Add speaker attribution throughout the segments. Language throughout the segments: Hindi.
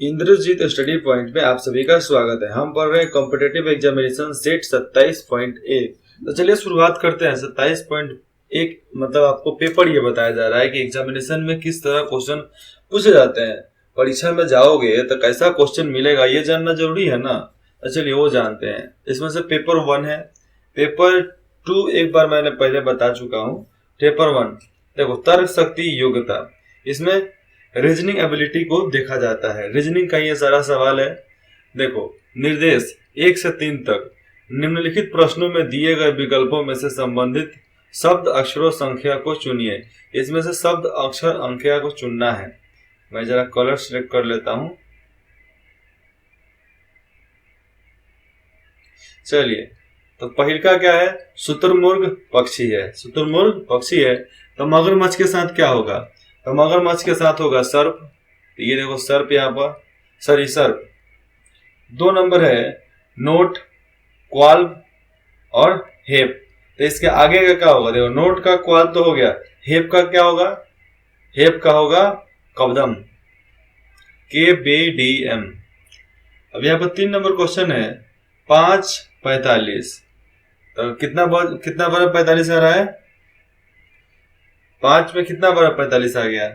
Speaker 1: इंद्रजीत स्टडी पॉइंट में आप सभी का स्वागत है। हम पढ़ रहे हैं कॉम्पिटेटिव एग्जामिनेशन सेट 27.1। तो चलिए शुरुआत करते हैं। 27.1 मतलब आपको पेपर ये बताया जा रहा है कि एग्जामिनेशन में किस तरह क्वेश्चन पूछे जाते हैं। परीक्षा में जाओगे तो कैसा क्वेश्चन मिलेगा ये जानना जरूरी है ना। तो चलिए वो जानते हैं। इसमें से पेपर 1 है, पेपर 2 एक बार मैंने पहले बता चुका हूँ। पेपर 1 देखो, तर्क शक्ति योग्यता, इसमें रीजनिंग एबिलिटी को देखा जाता है। रीजनिंग का ये सारा सवाल है। देखो, निर्देश 1 से 3 तक निम्नलिखित प्रश्नों में दिए गए विकल्पों में से संबंधित शब्द अक्षरों संख्या को चुनिए। इसमें से शब्द अक्षर संख्या को चुनना है। मैं जरा कलर सिलेक्ट कर लेता हूं। चलिए, तो पहिल का क्या है? शुतुरमुर्ग पक्षी है। शुतुरमुर्ग पक्षी है तो मगरमच्छ के साथ क्या होगा? तो मगरमच्छ के साथ होगा सर्प। ये देखो सर्प, यहाँ पर सरीसर्प। 2 नंबर है नोट, क्वाल्व और हेप। तो इसके आगे का क्या होगा? देखो, नोट का क्वाल्व तो हो गया, हेप का क्या होगा? हेप का होगा कबदम, KBDM। अब यहाँ पर 3 नंबर क्वेश्चन है 5:45। तो कितना बड़ा 45 आ रहा है? 5 में कितना बड़ा 45 आ गया?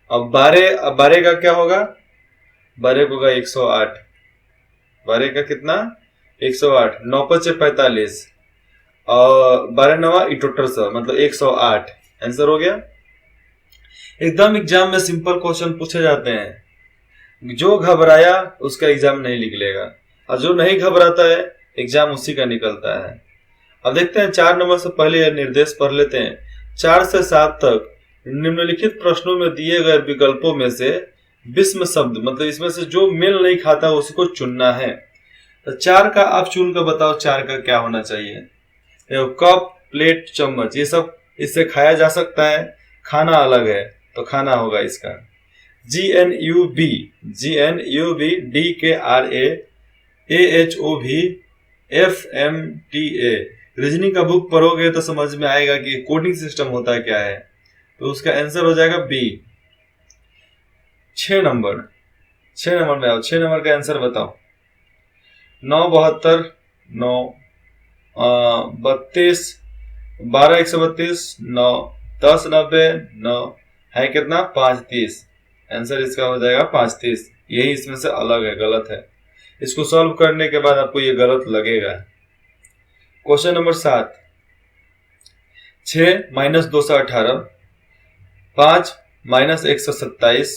Speaker 1: अब 12 का क्या होगा? 12 को होगा 108। 12 का कितना? 108। 9 5 45 और 12 9 78 मतलब 108। आंसर हो गया। एकदम एग्जाम में सिंपल क्वेश्चन पूछे जाते हैं। जो घबराया उसका एग्जाम नहीं निकलेगा और जो नहीं घबराता है एग्जाम उसी का निकलता है। अब देखते हैं 4 नंबर से पहले निर्देश पढ़ लेते हैं। 4 से 7 तक निम्नलिखित प्रश्नों में दिए गए विकल्पों में से विषम शब्द, मतलब इसमें से जो मेल नहीं खाता उसको चुनना है। तो 4 का आप चुन कर बताओ, 4 का क्या होना चाहिए? देखो, कप, प्लेट, चम्मच, ये सब इससे खाया जा सकता है, खाना अलग है, तो खाना होगा इसका। GNUB, DKRA, AHOV, FMTA। Reasoning का बुक पढ़ोगे तो समझ में आएगा कि कोडिंग सिस्टम होता है क्या है। तो उसका आंसर हो जाएगा बी। 6 नंबर में आओ। 6 नंबर का आंसर बताओ। 9 72, 9 32, 12 132, 9 10 90, 9 है कितना? 5 30। आंसर इसका हो जाएगा 5 30। यही इसमें से अलग है, गलत है। इसको सॉल्व करने के बाद आपको ये गलत लगेगा। Question number 7, 6 - 218, 5 - 127,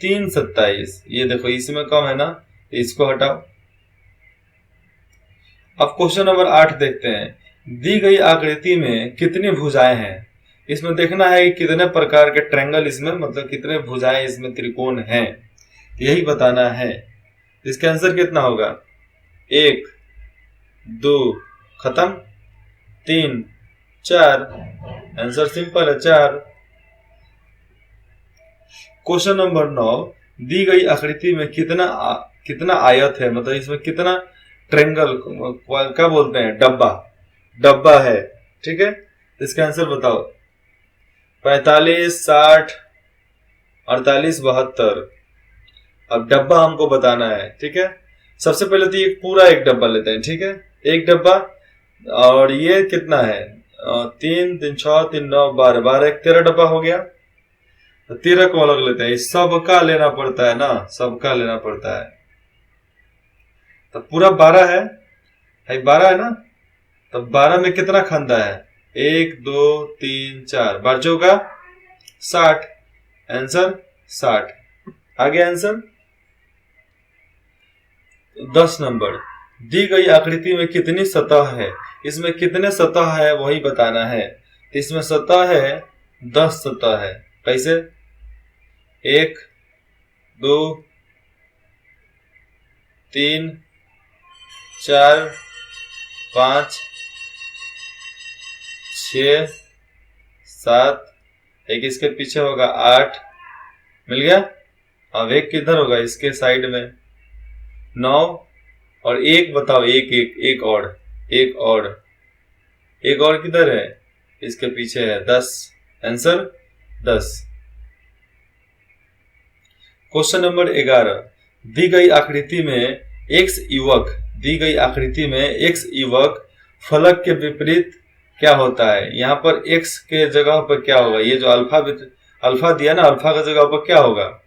Speaker 1: 3 27। ये देखो इसमें कम है ना, इसको हटाओ। अब क्वेश्चन नंबर 8 देखते हैं। दी गई आकृति में कितनी भुजाएं हैं? इसमें देखना है कि कितने प्रकार के ट्रायंगल इसमें, मतलब कितने भुजाएं इसमें त्रिकोण हैं, यही बताना है। इसका आंसर कितना होगा? 1 2 खत्म, 3 4। आंसर सिंपल है, 4। क्वेश्चन नंबर 9, दी गई आकृति में कितना आयत है, मतलब इसमें कितना ट्रायंगल, क्या बोलते हैं, डब्बा है। ठीक है, इसका आंसर बताओ। 45 60 48 72। अब डब्बा हमको बताना है। ठीक है, सबसे पहले तो ये पूरा एक डब्बा लेते हैं। ठीक है, एक डब्बा, और ये कितना है? 3 3 6 3 9 12, 12 एक 13 डब्बा हो गया। तो 13 को अलग लेते हैं, सबका लेना पड़ता है ना, सबका लेना पड़ता है। तो पूरा 12 है 12 है ना। तो 12 में कितना खंदा है? 1 2 3 4, 12 चौका 60। आंसर 60 आ गया आंसर। 10 नंबर, दी गई आकृति में कितनी सतह है? इसमें कितने सतह है वही बताना है। इसमें सतह है 10 सतह है। कैसे? 1 2 3 4 5 6 7, एक इसके पीछे होगा 8। मिल गया। अब एक किधर होगा? इसके साइड में 9, और एक बताओ, एक और किधर है? इसके पीछे है 10। आंसर 10। क्वेश्चन नंबर 11, दी गई आकृति में एक्स युवक फलक के विपरीत क्या होता है। यहाँ पर एक्स के जगह पर क्या होगा, ये जो अल्फा दिया ना, अल्फा का जगह पर क्या होगा,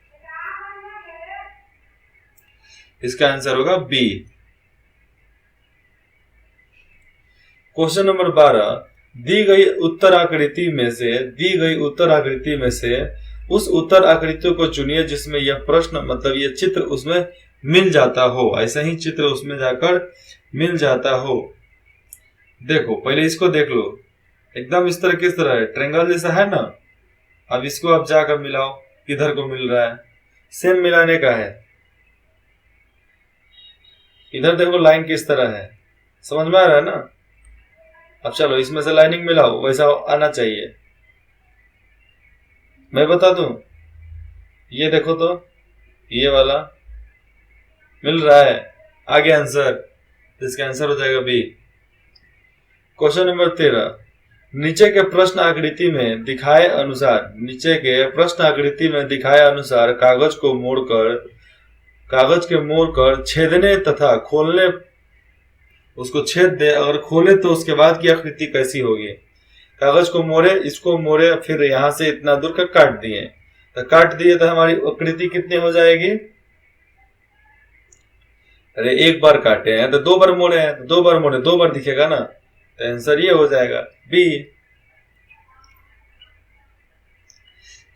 Speaker 1: इसका आंसर होगा बी। क्वेश्चन नंबर 12, दी गई उत्तर आकृति में से उस उत्तर आकृति को चुनिए जिसमें यह प्रश्न मतलब यह चित्र उसमें मिल जाता हो, ऐसा ही चित्र उसमें जाकर मिल जाता हो। देखो पहले इसको देख लो, एकदम इस तरह किस तरह है, ट्रायंगल जैसा है ना। अब इसको आप जाकर मिलाओ, किधर को मिल रहा है, सेम मिलाने का है। इधर देखो लाइन किस तरह है, समझ में आ रहा है ना। अब चलो इसमें से लाइनिंग मिलाओ, वैसा आना चाहिए। मैं बता दूं, ये देखो तो ये वाला मिल रहा है, आगे आंसर, इसका आंसर हो जाएगा बी। क्वेश्चन नंबर 13, नीचे के प्रश्न आकृति में दिखाए अनुसार कागज के मोड़कर छेदने तथा खोलने, उसको छेद दे, अगर खोले तो उसके बाद की आकृति कैसी होगी। कागज को मोड़े, इसको मोड़े, फिर यहां से इतना दूर का काट दिए, तो हमारी आकृति कितनी हो जाएगी। अरे एक बार काटे हैं तो 2 बार मोड़े हैं, तो 2 बार मोड़े 2 बार दिखेगा ना, तो आंसर ये हो जाएगा बी।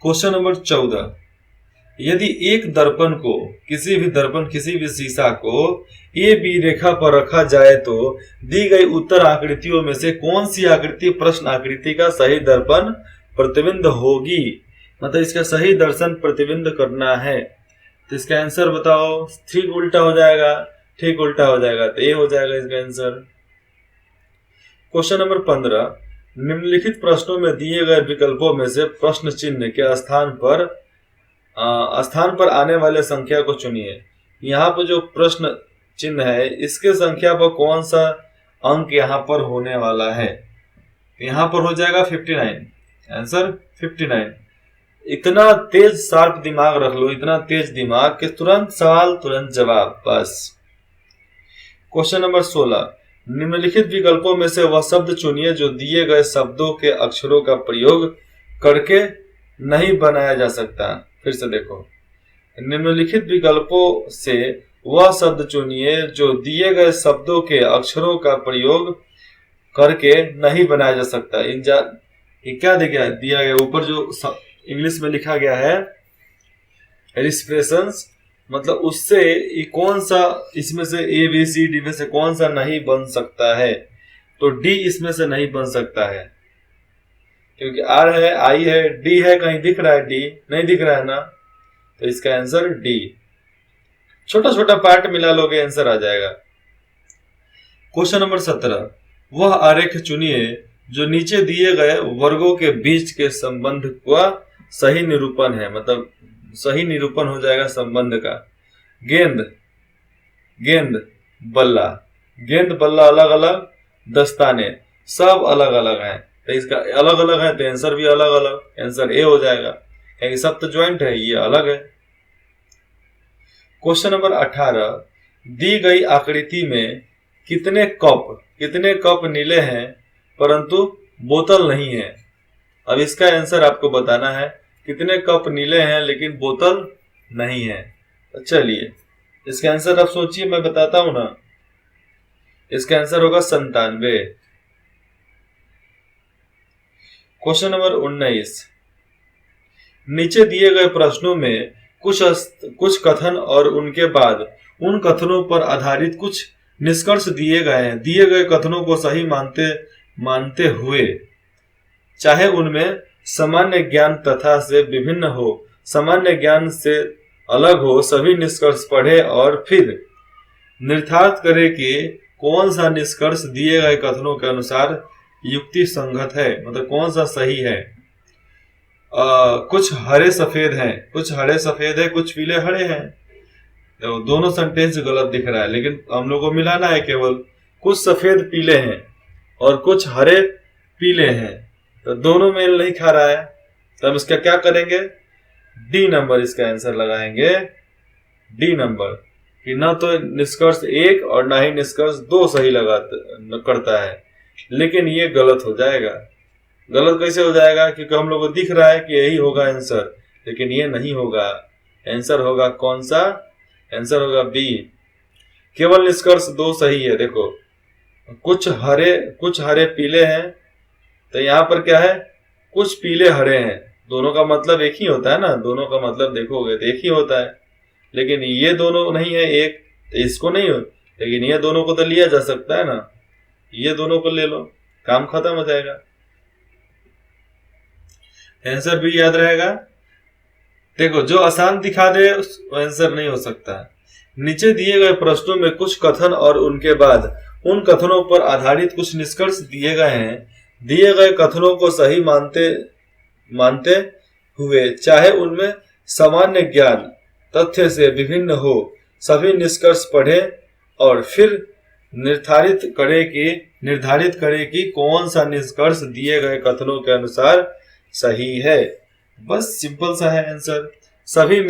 Speaker 1: क्वेश्चन नंबर 14, यदि एक दर्पण को किसी भी शीशा को ए बी रेखा पर रखा जाए तो दी गई उत्तर आकृतियों में से कौन सी आकृति प्रश्न आकृति का सही दर्पण प्रतिबिंब होगी। मतलब इसका सही दर्शन प्रतिबिंब करना है, तो इसका आंसर बताओ। ठीक उल्टा हो जाएगा, तो ये हो जाएगा इसका आंसर। क्वेश्चन नंबर 15, निम्नलिखित प्रश्नों में दिए गए विकल्पों में से प्रश्न चिन्ह के स्थान पर आने वाले संख्या को चुनिए। यहाँ पर जो प्रश्न चिन्ह है इसके संख्या पर कौन सा अंक यहाँ पर होने वाला है। यहाँ पर हो जाएगा 59, आंसर 59। इतना तेज शार्प दिमाग रख लो, इतना तेज दिमाग कि तुरंत सवाल तुरंत जवाब, बस। क्वेश्चन नंबर 16, निम्नलिखित विकल्पों में से वह शब्द चुनिए जो दिए गए शब्दों के अक्षरों का प्रयोग करके नहीं बनाया जा सकता। फिर से देखो, निम्नलिखित विकल्पों से वह शब्द चुनिए जो दिए गए शब्दों के अक्षरों का प्रयोग करके नहीं बनाया जा सकता। ये क्या दिया गया ऊपर जो इंग्लिश में लिखा गया है एक्सप्रेशंस, मतलब उससे ये कौन सा इसमें से ए बी सी डी में से कौन सा नहीं बन सकता है। तो डी इसमें से नहीं बन सकता है, क्योंकि आर है, आई है, डी है, कहीं दिख रहा है, डी नहीं दिख रहा है ना, तो इसका आंसर डी। छोटा छोटा पार्ट मिला लोगे आंसर आ जाएगा। क्वेश्चन नंबर 17, वह आरेख चुनिए जो नीचे दिए गए वर्गों के बीच के संबंध का सही निरूपण है। मतलब सही निरूपण हो जाएगा संबंध का। गेंद बल्ला अलग अलग, दस्ताने सब अलग अलग हैं, तो इसका अलग अलग है तो आंसर भी अलग अलग, आंसर ए हो जाएगा, क्योंकि सब तो ज्वाइंट है, ये अलग है। क्वेश्चन नंबर 18, दी गई आकृति में कितने कप नीले हैं परंतु बोतल नहीं है। अब इसका आंसर आपको बताना है, कितने कप नीले हैं लेकिन बोतल नहीं है। तो चलिए इसका आंसर आप सोचिए, मैं बताता हूं ना। इसका आंसर होगा 97। क्वेश्चन नंबर 19, नीचे दिए गए प्रश्नों में कुछ कथन और उनके बाद उन कथनों पर आधारित कुछ निष्कर्ष दिए गए हैं। दिए गए कथनों को सही मानते हुए चाहे उनमें सामान्य ज्ञान तथा से भिन्न हो, सामान्य ज्ञान से अलग हो, सभी निष्कर्ष पढ़े और फिर निर्धारित करें कि कौन सा निष्कर्ष दिए गए कथनों के अनुसार युक्ति संगत है, मतलब कौन सा सही है। कुछ हरे सफेद हैं, कुछ पीले हरे हैं, तो दोनों सेंटेंस गलत दिख रहा है, लेकिन हम लोग को मिलाना है केवल कुछ सफेद पीले हैं और कुछ हरे पीले हैं, तो दोनों मेल नहीं खा रहा है। तो हम इसका क्या करेंगे, डी नंबर इसका आंसर लगाएंगे, डी नंबर, कि ना तो निष्कर्ष 1 और ना ही निष्कर्ष 2 सही करता है। लेकिन ये गलत हो जाएगा। गलत कैसे हो जाएगा? क्योंकि हम लोग को दिख रहा है कि यही होगा आंसर, लेकिन ये नहीं होगा। आंसर होगा कौन सा? आंसर होगा बी। केवल निष्कर्ष 2 सही है। देखो कुछ हरे पीले हैं, तो यहाँ पर क्या है? कुछ पीले हरे हैं। दोनों का मतलब एक ही होता है ना, दोनों का मतलब देखोगे तो एक ही होता है। लेकिन ये दोनों नहीं है एक, तो इसको नहीं हो, लेकिन ये दोनों को तो लिया जा सकता है ना, ये दोनों को ले लो, काम खत्म हो जाएगा। आंसर भी याद रहेगा। देखो जो आसान दिखा दे उस आंसर नहीं हो सकता। नीचे दिए गए प्रश्नों में कुछ कथन और उनके बाद उन कथनों पर आधारित कुछ निष्कर्ष दिए गए हैं। दिए गए कथनों को सही मानते हुए, चाहे उनमें सामान्य ज्ञान तथ्य से विभिन्न हो, सभी निष्कर्ष पढ़ें और फिर निर्धारित करें कि कौन सा निष्कर्ष दिए गए कथनों के अनुसार सही है। बस सिंपल सा है आंसर। सभी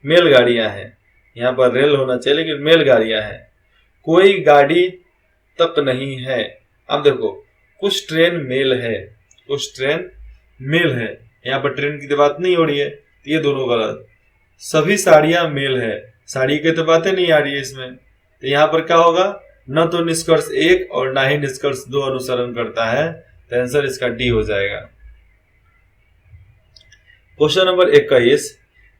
Speaker 1: मेलगाड़ियां हैं, यहाँ पर रेल होना चाहिए लेकिन मेलगाड़ियां हैं। कोई गाड़ी तक नहीं है। अब देखो कुछ ट्रेन मेल है, कुछ ट्रेन मेल है, यहाँ पर ट्रेन की तो बात नहीं हो रही है, तो ये दोनों गलत। सभी साड़ियां मेल है, साड़ी की तो बातें नहीं आ रही है इसमें, तो यहाँ पर क्या होगा? न तो निष्कर्ष 1 और ना ही निष्कर्ष 2 अनुसरण करता है, तो आंसर इसका डी हो जाएगा। क्वेश्चन नंबर 21,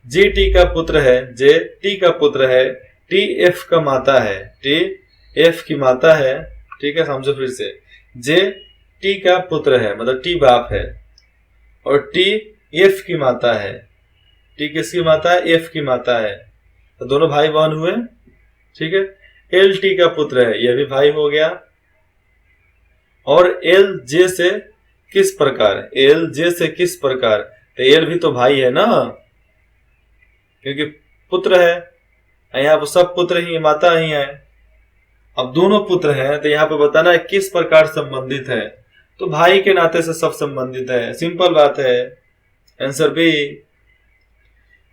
Speaker 1: जी टी का पुत्र है, जे टी का पुत्र है, टी एफ का माता है, टी एफ की माता है। ठीक है, समझो फिर से। जे टी का पुत्र है मतलब टी बाप है, और टी एफ की माता है। टी किसकी माता है? एफ की माता है, तो दोनों भाई बहन हुए। ठीक है, एल टी का पुत्र है, यह भी भाई हो गया। और एल जे से किस प्रकार? एल जे से किस प्रकार? तो एल भी तो भाई है ना, क्योंकि पुत्र है, यहाँ पर सब पुत्र ही माता ही है। अब दोनों पुत्र हैं, तो यहाँ पे बताना है किस प्रकार संबंधित है, तो भाई के नाते से सब संबंधित है, सिंपल बात है। Answer B.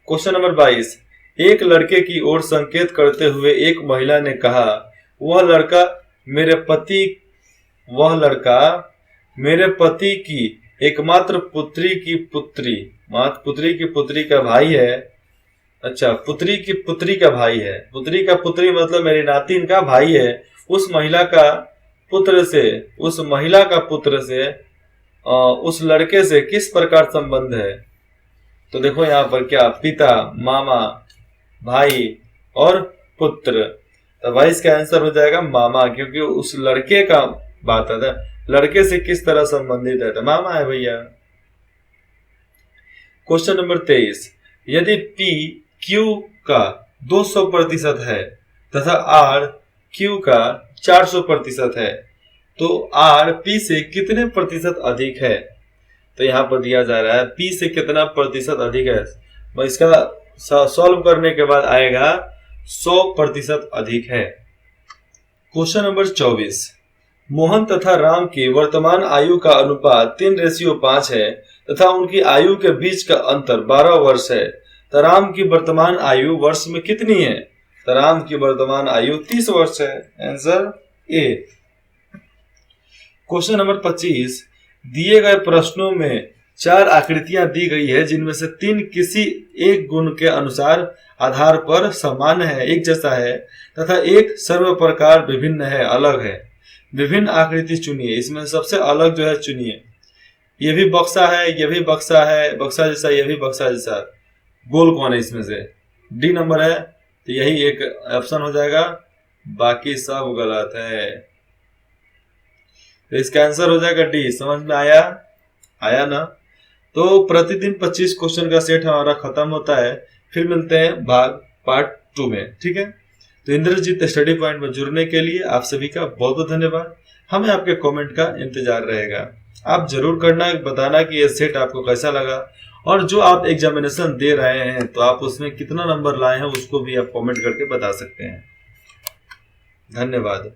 Speaker 1: क्वेश्चन नंबर 22, एक लड़के की ओर संकेत करते हुए एक महिला ने कहा, वह लड़का मेरे पति की एकमात्र पुत्री की पुत्री का भाई है। अच्छा, पुत्री की पुत्री का भाई है। पुत्री का पुत्री मतलब मेरी नातिन का भाई है। उस महिला का पुत्र से उस लड़के से किस प्रकार संबंध है? तो देखो यहाँ पर क्या, पिता, मामा, भाई और पुत्र। तो भाई इसका आंसर हो जाएगा मामा, क्योंकि उस लड़के का बात है, लड़के से किस तरह संबंधित है, तो मामा है भैया। क्वेश्चन नंबर 23, यदि P Q का 200% है तथा R Q का 400% है, तो R P से कितने प्रतिशत अधिक है? तो यहाँ पर दिया जा रहा है P से कितना प्रतिशत अधिक है। इसका सॉल्व करने के बाद आएगा 100% अधिक है। क्वेश्चन नंबर 24, मोहन तथा राम की वर्तमान आयु का अनुपात 3:5 है तथा उनकी आयु के बीच का अंतर 12 वर्ष है, तो राम की वर्तमान आयु वर्ष में कितनी है? तो राम की वर्तमान आयु 30 वर्ष है। Answer A. क्वेश्चन नंबर 25, दिए गए प्रश्नों में 4 आकृतियां दी गई है, जिनमें से 3 किसी एक गुण के अनुसार आधार पर समान है, एक जैसा है, तथा एक सर्व प्रकार विभिन्न है, अलग है। विभिन्न आकृति चुनिए, इसमें सबसे अलग जो है चुनिए। ये भी बक्सा है, ये भी बक्सा है, बक्सा जैसा, ये भी बक्सा जैसा। गोल कौन है इसमें से? डी नंबर है, तो यही एक ऑप्शन हो जाएगा, बाकी सब गलत है। तो इसका आंसर हो जाएगा डी। समझ में आया ना? तो प्रतिदिन 25 क्वेश्चन का सेट हमारा खत्म होता है। फिर मिलते हैं पार्ट 2 में। ठीक है, तो इंद्रजीत स्टडी पॉइंट में जुड़ने के लिए आप सभी का बहुत बहुत धन्यवाद। हमें आपके कमेंट का इंतजार रहेगा। आप जरूर बताना कि ये सेट आपको कैसा लगा, और जो आप एग्जामिनेशन दे रहे हैं तो आप उसमें कितना नंबर लाए हैं उसको भी आप कमेंट करके बता सकते हैं। धन्यवाद।